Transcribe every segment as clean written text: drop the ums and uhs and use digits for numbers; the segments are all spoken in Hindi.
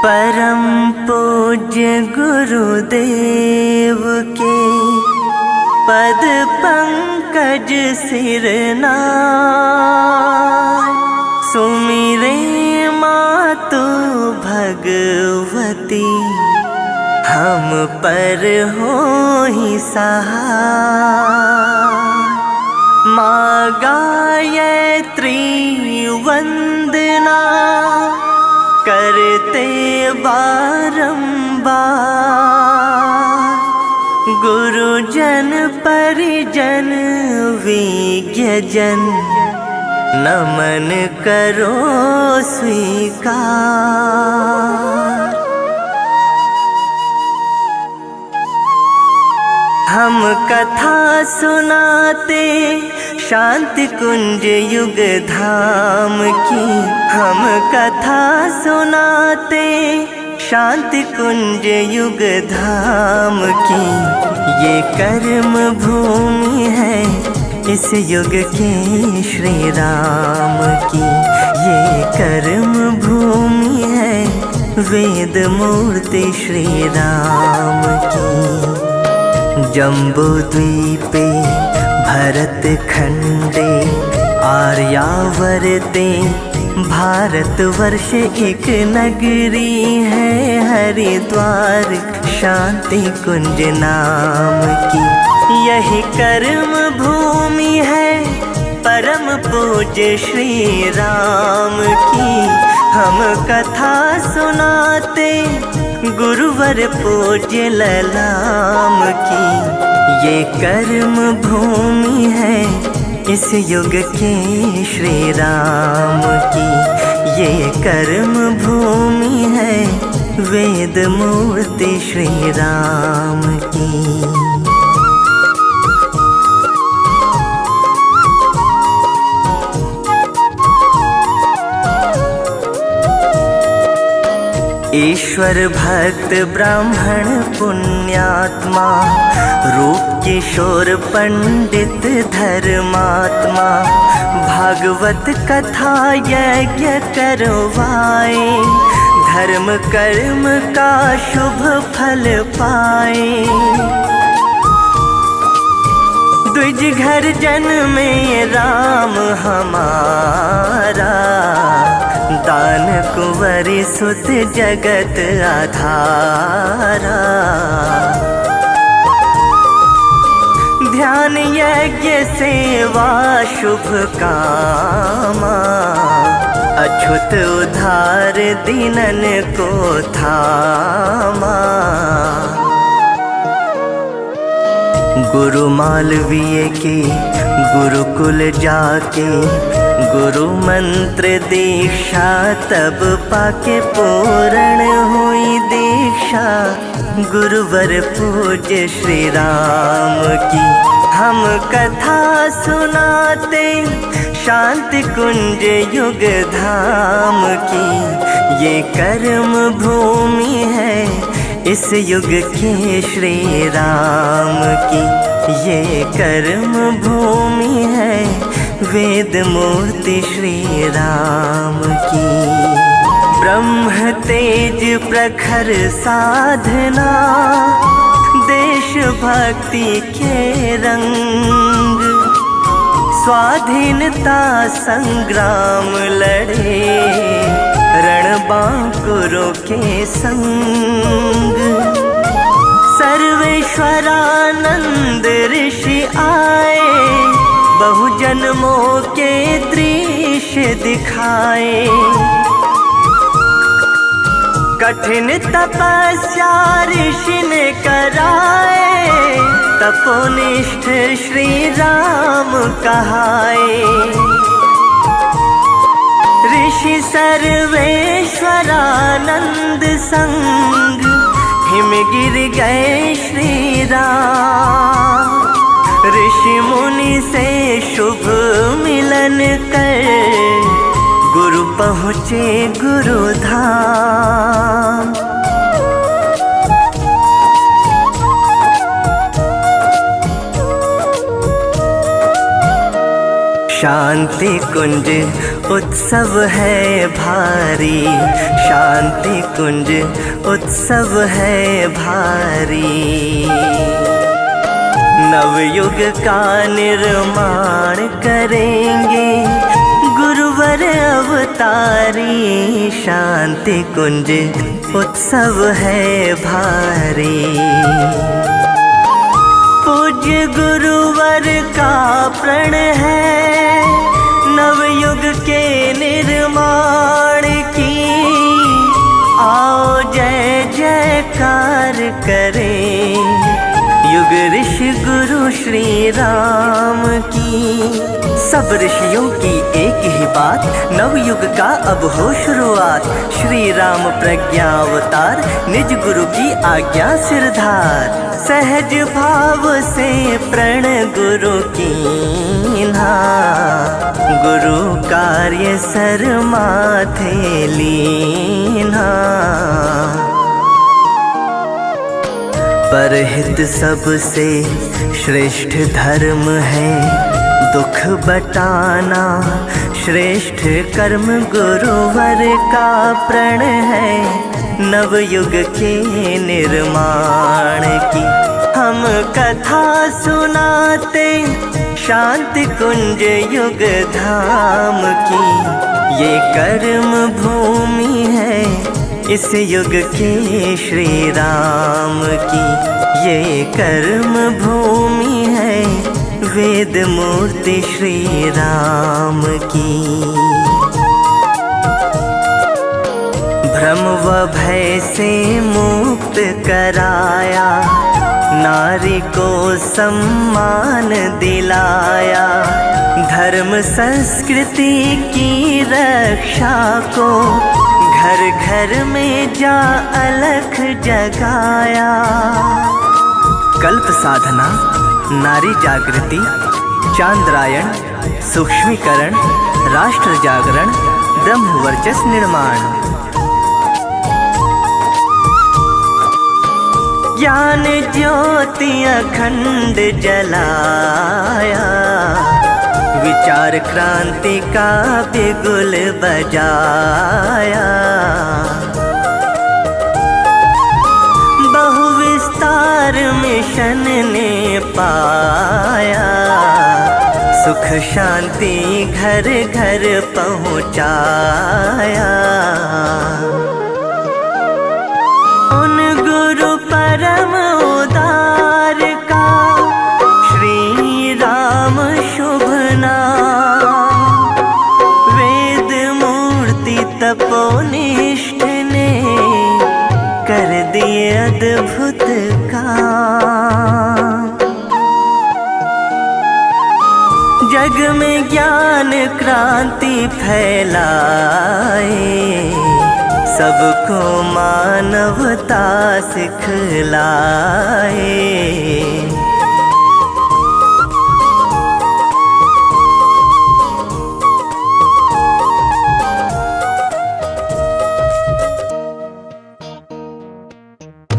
परम पूज्य गुरुदेव के पद पंकज सिरनाय, सुमिरे मातु भगवती हम पर होहि सहाय। माँ गायत्री वंदना करते बारंबार, गुरुजन परिजन विज्ञ जन नमन करो स्वीकार। हम कथा सुनाते शांति कुंज युग धाम की, हम कथा सुनाते शांति कुंज युग धाम की। ये कर्म भूमि है इस युग के श्री राम की, ये कर्म भूमि है वेद मूर्ति श्री राम की। जम्बू द्वीपे भरत खंडे आर्यावर्ते भारतवर्ष एक नगरी है हरिद्वार शांति कुंज नाम की। यही कर्म भूमि है परम पूज्य श्री राम की। हम कथा सुनाते गुरुवर पूज्य ललाम की। ये कर्म भूमि है इस युग के श्री राम की, ये कर्म भूमि है वेद मूर्ति श्री राम की। ईश्वर भक्त ब्राह्मण पुण्यात्मा, रूप किशोर पंडित धर्मात्मा, भागवत कथा यज्ञ करवाए, धर्म कर्म का शुभ फल पाए। द्विज घर जन्मे राम हमारा, दान कुंवरी सुत जगत आधारा। ध्यान यज्ञ सेवा शुभ कामा, अछूत उधार दीनन को थामा। गुरु मालवीय के गुरुकुल जाके, गुरु मंत्र दीक्षा तब पाके पूर्ण हुई दीक्षा गुरुवर पूज्य श्री राम की। हम कथा सुनाते शांति कुंज युग धाम की। ये कर्म भूमि है इस युग के श्री राम की, ये कर्म भूमि है वेद मूर्ति श्री राम की। ब्रह्म तेज प्रखर साधना, देश भक्ति के रंग, स्वाधीनता संग्राम लड़े रणबांकुरों के संग। सर्वेश्वरानंद ऋषि आए, बहु जन्मों के दृश्य दिखाए। कठिन तपस्या ऋषि ने कराए, तपोनिष्ठ श्री राम कहाए। ऋषि सर्वेश्वरानंद संग, हिम गिर गए श्री राम। ऋषि मुनि से शुभ मिलन कर, गुरु पहुँचे गुरुधाम। शांति कुंज उत्सव है भारी, शांति कुंज उत्सव है भारी। नवयुग का निर्माण करेंगे गुरुवर अवतारी, शांति कुंज उत्सव है भारी। पूज्य गुरुवर का प्रण है नवयुग के निर्माण की, आओ जय जयकार करें युग ऋषि गुरु श्री राम की। सब ऋषियों की एक ही बात, नवयुग का अब हो शुरुआत। श्री राम प्रज्ञावतार निज गुरु की आज्ञा सिरधार, सहज भाव से प्रण गुरु कीन्हा, गुरु कार्य सर माथे लीन्हा। परहित सबसे श्रेष्ठ धर्म है, दुख बटाना श्रेष्ठ कर्म गुरुवर का प्रण है। नवयुग के निर्माण की हम कथा सुनाते, शांति कुंज युग धाम की। ये कर्म भूमि है इस युग के श्री राम की, ये कर्म भूमि है वेद मूर्ति श्री राम की। भ्रम व भय से मुक्त कराया, नारी को सम्मान दिलाया। धर्म संस्कृति की रक्षा को घर घर में जा अलख जगाया। कल्प साधना, नारी जागृति, चांद्रायण, सूक्ष्मीकरण, राष्ट्र जागरण, ब्रह्म वर्चस्व निर्माण। ज्ञान ज्योति अखंड जलाया, विचार क्रांति का बिगुल बजाया। बहुविस्तार मिशन ने पाया, सुख शांति घर घर पहुँचाया। उन गुरु परम उदार का श्री राम शुभ नाम, वेद मूर्ति तपोनिष्ठ ने कर दिए अद्भुत काम। जग में ज्ञान क्रांति फैलाए, सबको मानवता सिखलाए।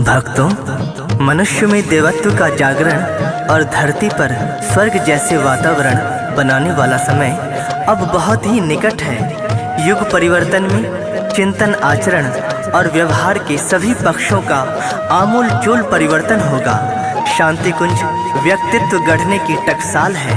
भक्तों, मनुष्य में देवत्व का जागरण और धरती पर स्वर्ग जैसे वातावरण बनाने वाला समय अब बहुत ही निकट है। युग परिवर्तन में चिंतन, आचरण और व्यवहार के सभी पक्षों का आमूल चूल परिवर्तन होगा। शांति कुंज व्यक्तित्व गढ़ने की टकसाल है।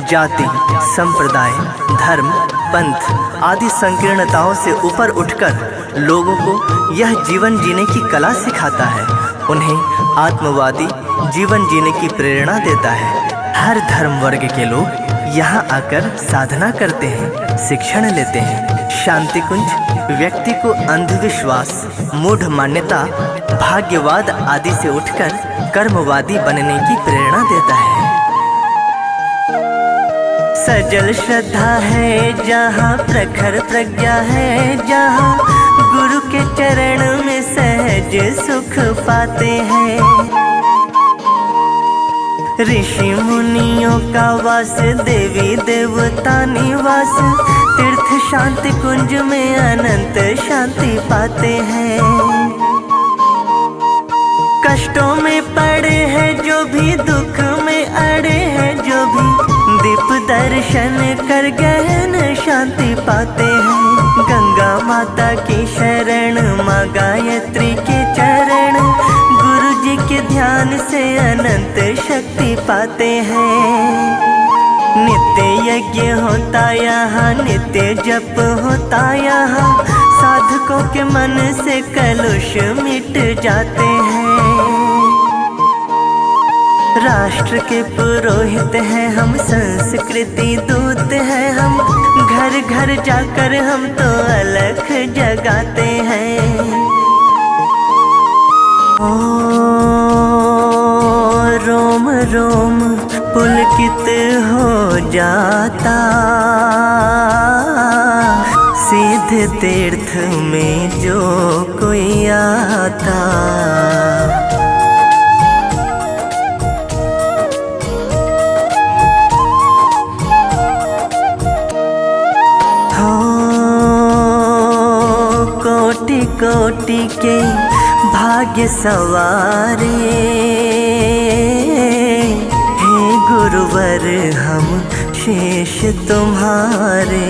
जाति, संप्रदाय, धर्म, पंथ आदि संकीर्णताओं से ऊपर उठकर लोगों को यह जीवन जीने की कला सिखाता है। उन्हें आत्मवादी जीवन जीने की प्रेरणा देता है। हर धर्म वर्ग के लोग यहाँ आकर साधना करते हैं, शिक्षण लेते हैं। शांति कुंज व्यक्ति को अंधविश्वास, मूढ़ मान्यता, भाग्यवाद आदि से उठकर कर्मवादी बनने की प्रेरणा देता है। सजल श्रद्धा है जहाँ, प्रखर प्रज्ञा है जहाँ, गुरु के चरण में सहज सुख पाते हैं। ऋषि मुनियों का वास, देवी देवता निवास, तीर्थ शांति कुंज में अनंत शांति पाते हैं। कष्टों में पड़े हैं जो भी, दुख में अड़े हैं जो भी, दीप दर्शन कर गहन शांति पाते हैं। गंगा माता की शरण, माँ गायत्री के चरण, गुरु जी के ध्यान से अनंत शक्ति पाते हैं। नित्य यज्ञ होता यहाँ, नित्य जप होता यहाँ, साधकों के मन से कलुष मिट जाते हैं। राष्ट्र के पुरोहित हैं हम, संस्कृति दूत हैं हम, घर घर जाकर हम तो अलख जगाते हैं। ओ रोम रोम पुलकित हो जाता, सीधे तीर्थ में जो कोई आता। कोटि कोटि के भाग्य सवारे, हे गुरुवर हम शेष तुम्हारे।